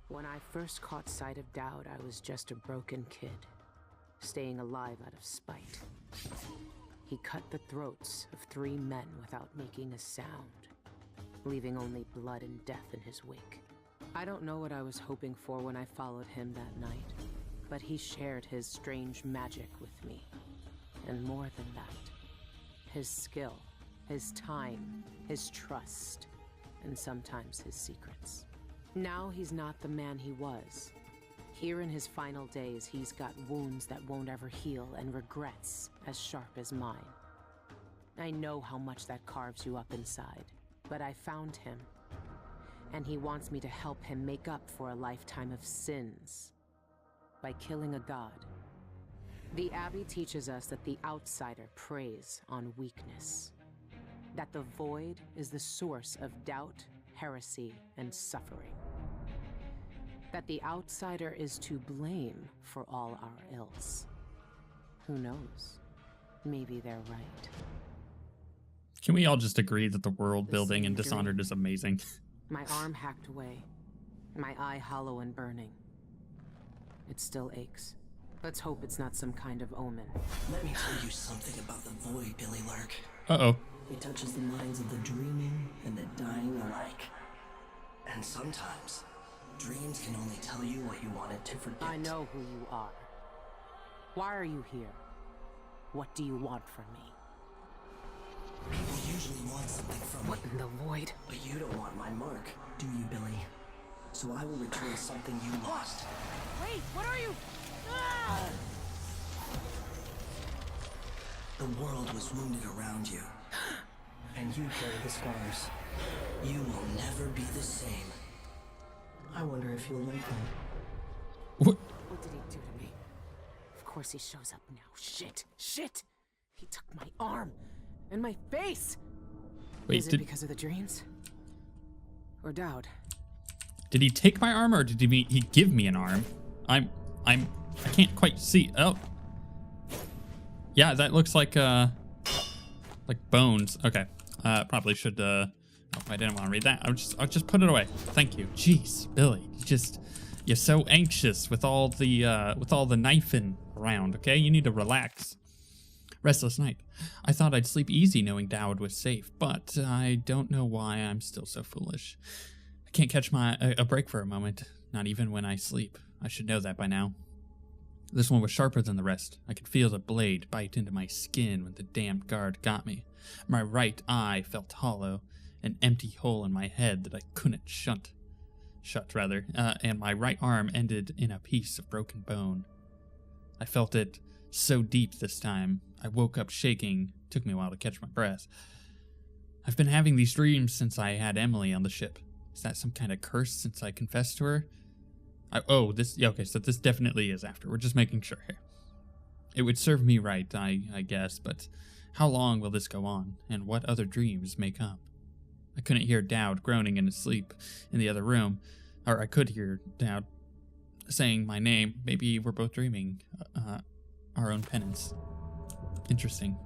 When I first caught sight of Daud, I was just a broken kid, staying alive out of spite. He cut the throats of 3 men without making a sound, leaving only blood and death in his wake. I don't know what I was hoping for when I followed him that night, but he shared his strange magic with me. And more than that, his skill, his time, his trust, and sometimes his secrets. Now he's not the man he was. Here in his final days, he's got wounds that won't ever heal and regrets as sharp as mine. I know how much that carves you up inside, but I found him, and he wants me to help him make up for a lifetime of sins by killing a god. The Abbey teaches us that the outsider preys on weakness, that the void is the source of doubt, heresy, and suffering. That the outsider is to blame for all our ills. Who knows? Maybe they're right. Can we all just agree that the world building in Dishonored is amazing? My arm hacked away, my eye hollow and burning. It still aches. Let's hope it's not some kind of omen. Let me tell you something about the void, Billy Lark. Uh-oh. It touches the minds of the dreaming and the dying alike. And sometimes, dreams can only tell you what you wanted to forget. I know who you are. Why are you here? What do you want from me? People usually want something from me. What in the void? But you don't want my mark, do you, Billy? So I will return something you lost. Wait, what are you? Ah! The world was wounded around you. And you carry the scars. You will never be the same. I wonder if you'll like them. What? What did he do to me? Of course he shows up now. Shit! Shit! He took my arm! And my face! Wait, Is it because of the dreams? Or Daud? Did he take my arm or did he give me an arm? I can't quite see. Oh. Yeah, that looks like bones. Okay. Probably should oh, I didn't want to read that. I'll just put it away. Thank you. Jeez, Billy. You're so anxious with all the knifing around, okay? You need to relax. Restless night. I thought I'd sleep easy knowing Daud was safe, but I don't know why I'm still so foolish. I can't catch a break for a moment, not even when I sleep. I should know that by now. This one was sharper than the rest. I could feel the blade bite into my skin when the damned guard got me. My right eye felt hollow, an empty hole in my head that I couldn't shut, and my right arm ended in a piece of broken bone. I felt it so deep this time. I woke up shaking. It took me a while to catch my breath. I've been having these dreams since I had Emily on the ship. Is that some kind of curse since I confessed to her? Okay, so this definitely is after. We're just making sure here. It would serve me right, I guess, but how long will this go on, and what other dreams may come? I couldn't hear Daud groaning in his sleep in the other room, or I could hear Daud saying my name. Maybe we're both dreaming our own penance. Interesting.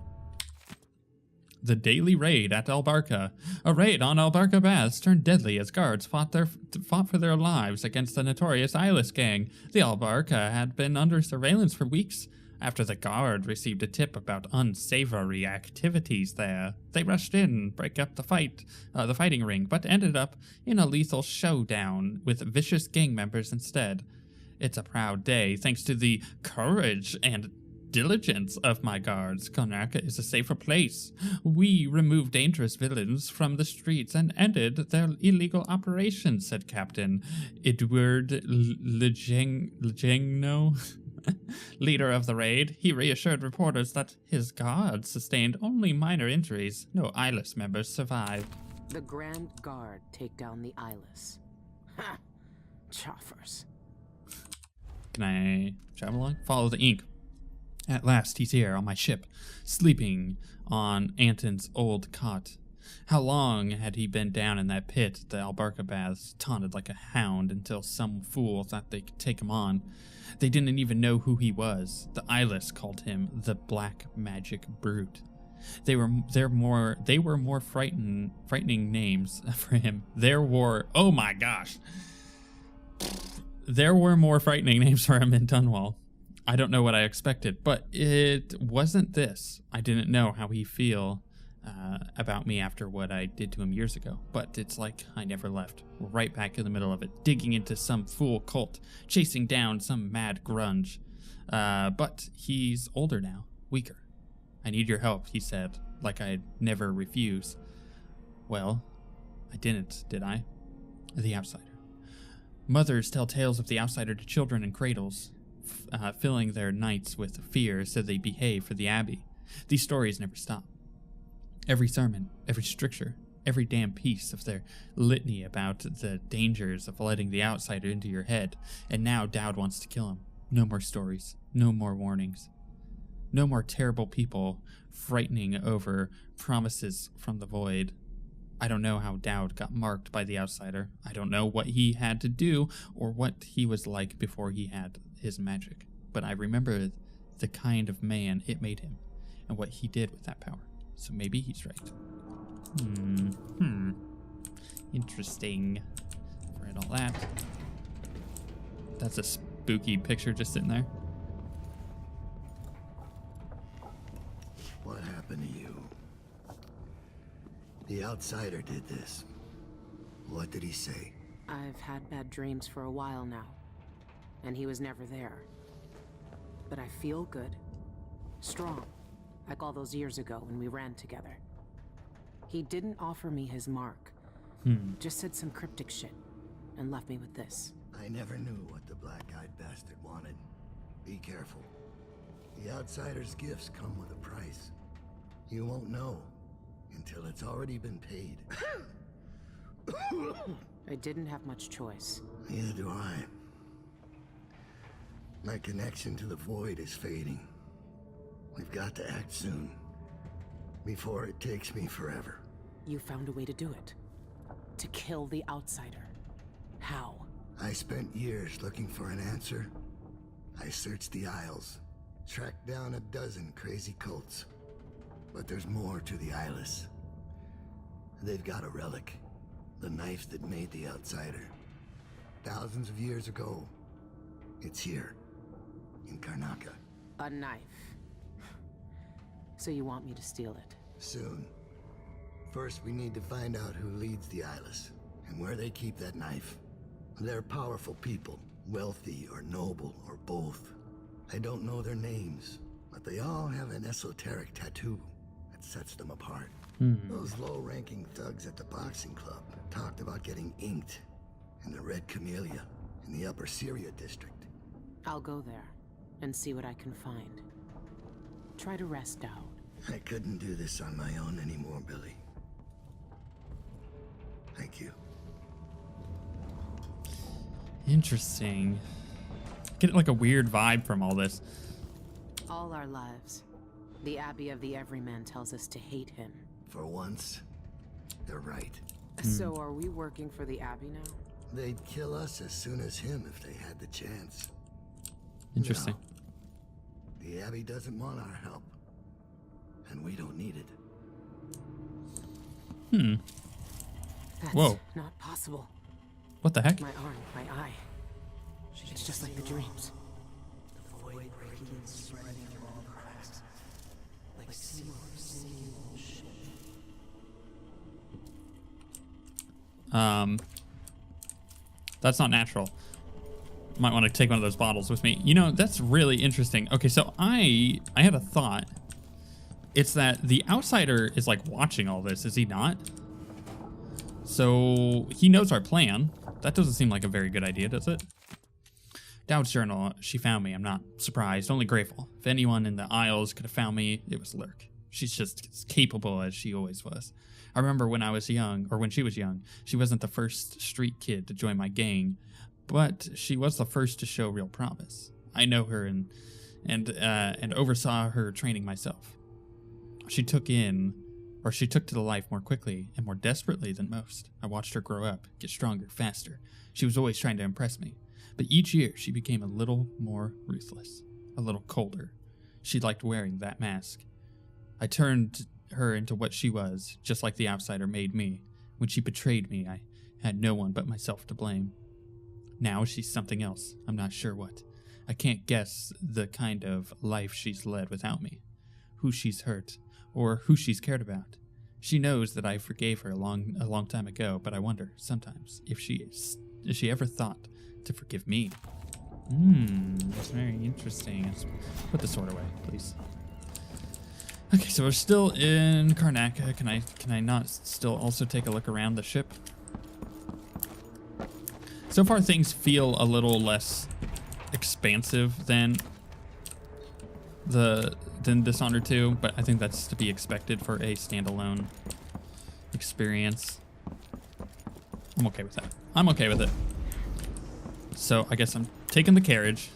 The daily raid at Albarca. A raid on Albarca Baths turned deadly as guards fought for their lives against the notorious Eyeless gang. The Albarca had been under surveillance for weeks after the guard received a tip about unsavory activities there. They rushed in, break up the fighting ring, but ended up in a lethal showdown with vicious gang members instead. It's a proud day, thanks to the courage and diligence of my guards. Konarka is a safer place. We removed dangerous villains from the streets and ended their illegal operations, said Captain Edward Legengno, leader of the raid. He reassured reporters that his guards sustained only minor injuries. No Eyeless members survived. The Grand Guard take down the Eyeless. Ha! Choffers. Can I travel along? Follow the ink. At last, he's here on my ship, sleeping on Anton's old cot. How long had he been down in that pit the Albarca Baths taunted like a hound until some fool thought they could take him on? They didn't even know who he was. The Eyeless called him the Black Magic Brute. They were more frightening names for him. Oh my gosh. There were more frightening names for him in Dunwall. I don't know what I expected, but it wasn't this. I didn't know how he'd feel about me after what I did to him years ago, but it's like I never left. We're right back in the middle of it, digging into some fool cult, chasing down some mad grunge. But he's older now, weaker. I need your help, he said, like I'd never refuse. Well, I didn't, did I? The outsider. Mothers tell tales of the outsider to children in cradles, filling their nights with fear so they behave for the Abbey. These stories never stop. Every sermon, every stricture, every damn piece of their litany about the dangers of letting the outsider into your head, and now Daud wants to kill him. No more stories, no more warnings. No more terrible people frightening over promises from the void. I don't know how Daud got marked by the outsider. I don't know what he had to do or what he was like before he had his magic. But I remember the kind of man it made him and what he did with that power. So maybe he's right. Interesting. Read all that. That's a spooky picture just sitting there. What happened to you? The outsider did this. What did he say? I've had bad dreams for a while now, and he was never there. But I feel good. Strong. Like all those years ago when we ran together. He didn't offer me his mark. Just said some cryptic shit and left me with this. I never knew what the black-eyed bastard wanted. Be careful. The outsider's gifts come with a price. You won't know until it's already been paid. I didn't have much choice. Neither do I. My connection to the void is fading. We've got to act soon, before it takes me forever. You found a way to do it. To kill the outsider. How? I spent years looking for an answer. I searched the Isles, tracked down a dozen crazy cults. But there's more to the Eyeless. They've got a relic, the knife that made the outsider. Thousands of years ago, it's here, in Karnaca. A knife. So you want me to steal it? Soon. First, we need to find out who leads the Eyeless, and where they keep that knife. They're powerful people, wealthy or noble or both. I don't know their names, but they all have an esoteric tattoo that sets them apart. Those low-ranking thugs at the boxing club talked about getting inked in the Red Camellia in the Upper Syria district. I'll go there and see what I can find. Try to rest Daud. I couldn't do this on my own anymore, Billy. Thank you. Interesting. Get like a weird vibe from all this. All our lives, the Abbey of the Everyman tells us to hate him. For once, they're right. So are we working for the Abbey now? They'd kill us as soon as him if they had the chance. Interesting. No. The Abbey doesn't want our help. And we don't need it. That's Whoa. not possible. What the heck? My arm, my eye. It's just like the dreams. The void breaking and spreading through all the cracks. Like singing shit. That's not natural. Might want to take one of those bottles with me. You know, that's really interesting. Okay, so I had a thought. It's that the outsider is like watching all this, is he not? So he knows our plan. That doesn't seem like a very good idea, does it? Daud's journal, she found me. I'm not surprised, only grateful. If anyone in the Isles could have found me, it was Lurk. She's just as capable as she always was. I remember when I was young, or when she was young, she wasn't the first street kid to join my gang, but she was the first to show real promise. I know her and oversaw her training myself. She took to the life more quickly and more desperately than most. I watched her grow up, get stronger, faster. She was always trying to impress me. But each year, she became a little more ruthless, a little colder. She liked wearing that mask. I turned her into what she was, just like the outsider made me. When she betrayed me, I had no one but myself to blame. Now she's something else. I'm not sure what. I can't guess the kind of life she's led without me, who she's hurt, or who she's cared about. She knows that I forgave her a long time ago, but I wonder sometimes if she ever thought to forgive me. That's very interesting. Let's put the sword away, please. Okay, so we're still in Karnaca. Can I not still also take a look around the ship? So far, things feel a little less expansive than Dishonored 2, but I think that's to be expected for a standalone experience. I'm okay with that. I'm okay with it. So I guess I'm taking the carriage,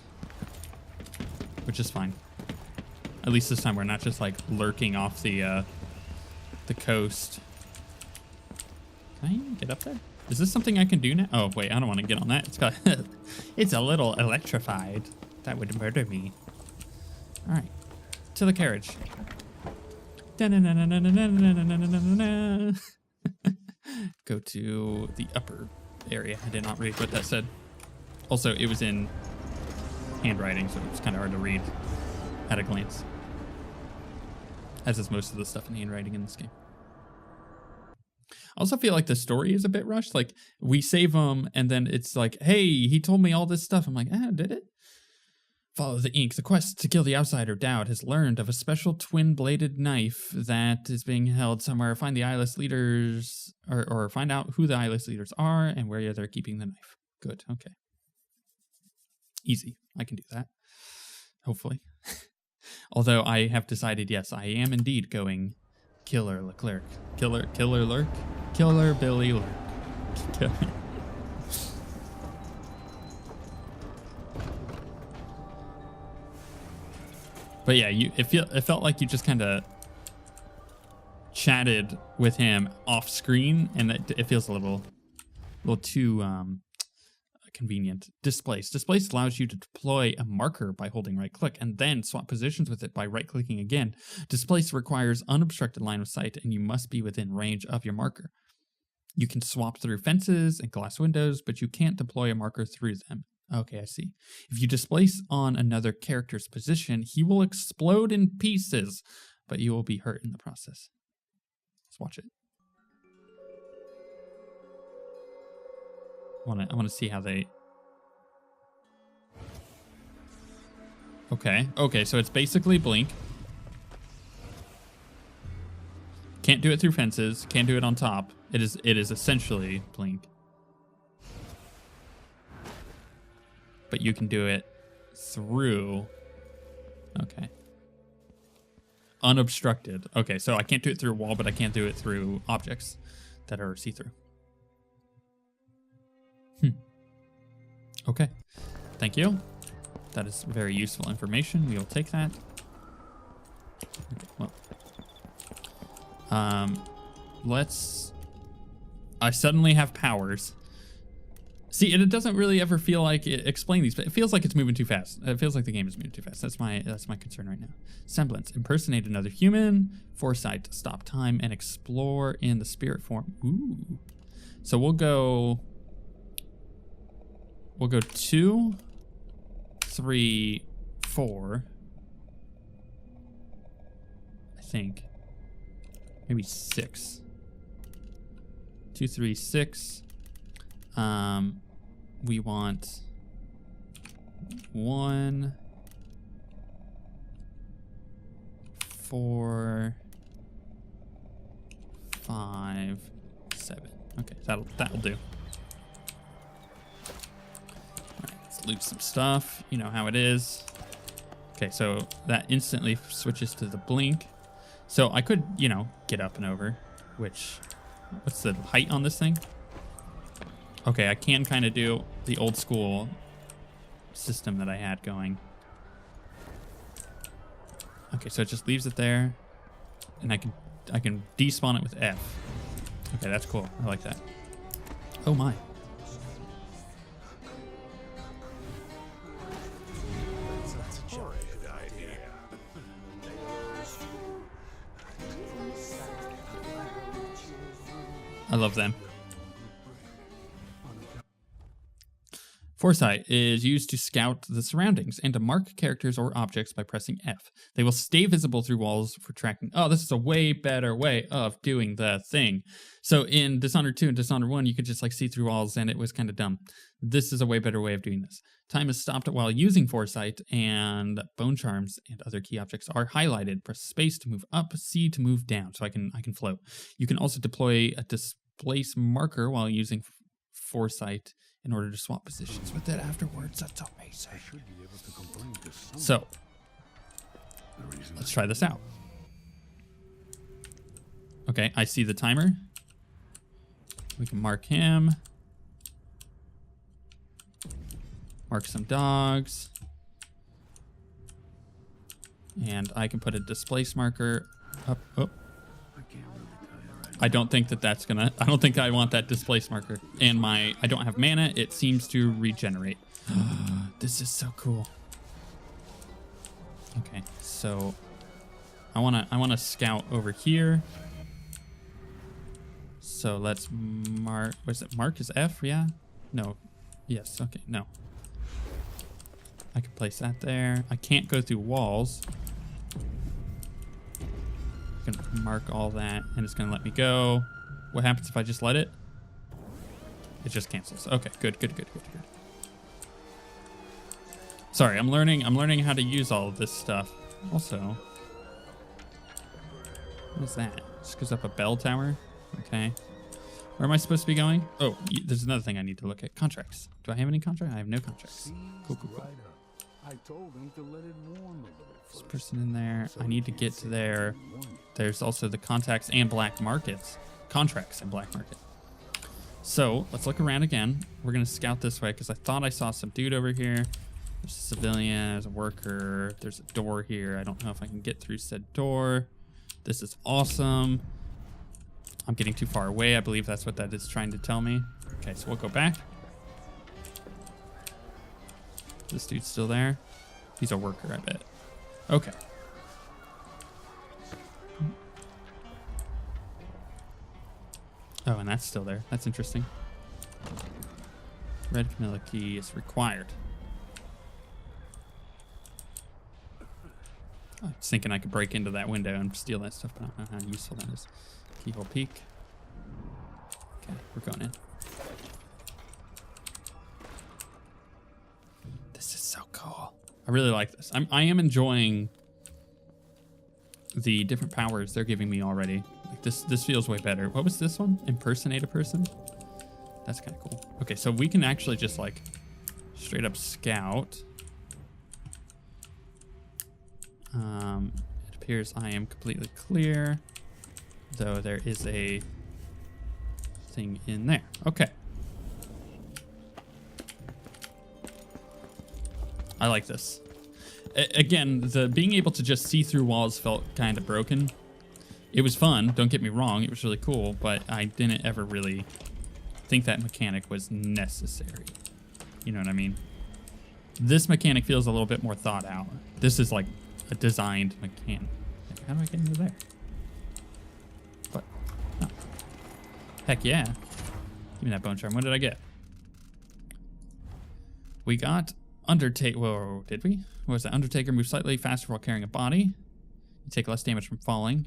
which is fine. At least this time we're not just like lurking off the coast. Can I even get up there? Is this something I can do now? Oh wait, I don't want to get on that. It's got it's a little electrified. That would murder me. All right, to the carriage. Go to the upper area. I did not read what that said. Also, it was in handwriting, so it's kind of hard to read at a glance. As is most of the stuff in handwriting in this game. I also feel like the story is a bit rushed. Like, we save him, and then it's like, hey, he told me all this stuff. I'm like, did it? Follow the ink. The quest to kill the outsider, Daud, has learned of a special twin-bladed knife that is being held somewhere. Find the eyeless leaders, or find out who the eyeless leaders are and where they're keeping the knife. Good, okay. Easy. I can do that. Hopefully. Although I have decided, yes, I am indeed going Killer Leclerc. Killer Lurk? Killer Billy Lurk. But yeah, it felt like you just kind of chatted with him off screen, and it feels a little too convenient. Displace. Displace allows you to deploy a marker by holding right click and then swap positions with it by right clicking again. Displace requires unobstructed line of sight, and you must be within range of your marker. You can swap through fences and glass windows, but you can't deploy a marker through them. Okay, I see. If you displace on another character's position, he will explode in pieces, but you will be hurt in the process. Let's watch it. I want to see how they... Okay, so it's basically blink. Can't do it through fences, can't do it on top. It is essentially blink. But you can do it through... Okay. Unobstructed. Okay, so I can't do it through a wall, but I can't do it through objects that are see-through. Okay, thank you. That is very useful information. We will take that. Okay, well, I suddenly have powers. See, and it doesn't really ever feel like it explain these, but it feels like it's moving too fast. It feels like the game is moving too fast. That's my concern right now. Semblance: impersonate another human. Foresight: stop time and explore in the spirit form. Ooh. So we'll go 2, 3, 4. I think. Maybe 6. 2, 3, 6. We want 1, 4, 5, 7. Okay, that'll do. Loot some stuff, you know how it is. Okay, so that instantly switches to the blink. So I could, get up and over, which, what's the height on this thing? Okay, I can kind of do the old school system that I had going. Okay, so it just leaves it there, and I can despawn it with F. Okay, that's cool. I like that. Oh my. I love them. Foresight is used to scout the surroundings and to mark characters or objects by pressing F. They will stay visible through walls for tracking. Oh, this is a way better way of doing the thing. So in Dishonored 2 and Dishonored 1, you could just like see through walls and it was kind of dumb. This is a way better way of doing this. Time is stopped while using Foresight, and bone charms and other key objects are highlighted. Press space to move up, C to move down, so I can float. You can also deploy a displace marker while using Foresight in order to swap positions with it afterwards. That's amazing. So, let's try this out. Okay, I see the timer. We can mark him. Mark some dogs. And I can put a displace marker up. Oh. I don't think that's gonna, I don't think I want that displace marker. And I don't have mana, it seems to regenerate. This is so cool. Okay, so I wanna scout over here. So let's mark, what is it? Mark is F, yeah? No, yes, okay, no. I can place that there. I can't go through walls. Gonna mark all that and it's gonna let me go. What happens if I just let it? It just cancels. Okay, good. Sorry, I'm learning how to use all of this stuff. Also, what is that? Just goes up a bell tower. Okay. Where am I supposed to be going? Oh, there's another thing I need to look at. Contracts. Do I have any contracts? I have no contracts. Cool. I told him to let it warm a little. This person in there. I need to get to there. There's also the contacts and black markets. Contracts and black market. So let's look around again. We're going to scout this way because I thought I saw some dude over here. There's a civilian. There's a worker. There's a door here. I don't know if I can get through said door. This is awesome. I'm getting too far away. I believe that's what that is trying to tell me. Okay, so we'll go back. This dude's still there. He's a worker, I bet. Okay. Oh, and that's still there. That's interesting. Red Camilla key is required. I was thinking I could break into that window and steal that stuff, but I don't know how useful that is. Keyhole peek. Okay, we're going in. This is so cool. I really like this. I am enjoying the different powers they're giving me already. Like this feels way better. What was this one? Impersonate a person? That's kind of cool. Okay, so we can actually just like straight up scout. It appears I am completely clear, though there is a thing in there. Okay. I like this. Again, the being able to just see through walls felt kind of broken. It was fun, don't get me wrong, it was really cool, but I didn't ever really think that mechanic was necessary. You know what I mean? This mechanic feels a little bit more thought out. This is like a designed mechanic. How do I get into there? What? Oh. Heck yeah. Give me that bone charm. What did I get? We got Undertake. Whoa, did we? What was that? Undertaker moves slightly faster while carrying a body. You take less damage from falling,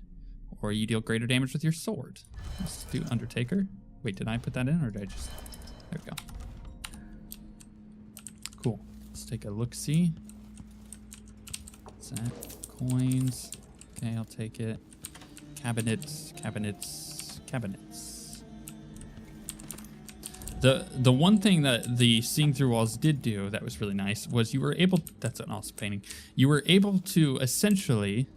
or you deal greater damage with your sword. Let's do Undertaker. Wait, did I put that in, or did I just... There we go. Cool. Let's take a look-see. What's that? Coins. Okay, I'll take it. Cabinets. The one thing that the seeing through walls did do that was really nice was you were able... That's an awesome painting. You were able to essentially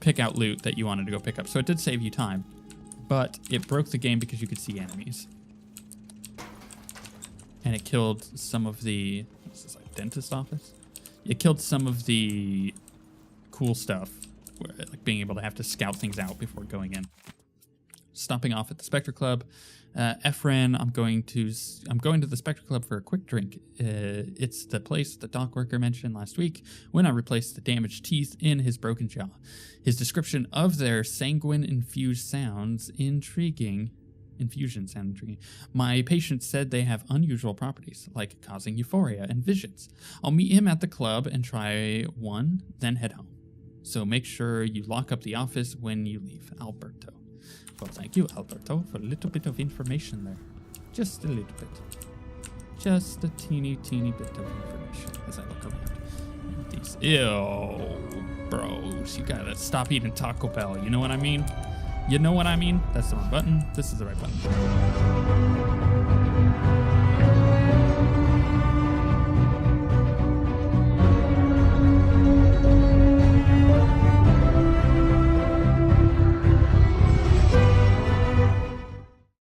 pick out loot that you wanted to go pick up. So it did save you time. But it broke the game because you could see enemies. And it killed some of the... What's this, like dentist office? It killed some of the cool stuff. Like being able to have to scout things out before going in. Stopping off at the Spectre Club. Efren, I'm going to the Spectre Club for a quick drink. It's the place the dock worker mentioned last week when I replaced the damaged teeth in his broken jaw. His description of their sanguine-infused sounds intriguing. Infusion sound intriguing. My patient said they have unusual properties, like causing euphoria and visions. I'll meet him at the club and try one, then head home. So make sure you lock up the office when you leave. Alberto. Well, thank you, Alberto, for a little bit of information there. Just a little bit. Just a teeny bit of information as I look around. And these, ew, bros, you gotta stop eating Taco Bell. You know what I mean? You know what I mean? That's the wrong button. This is the right button.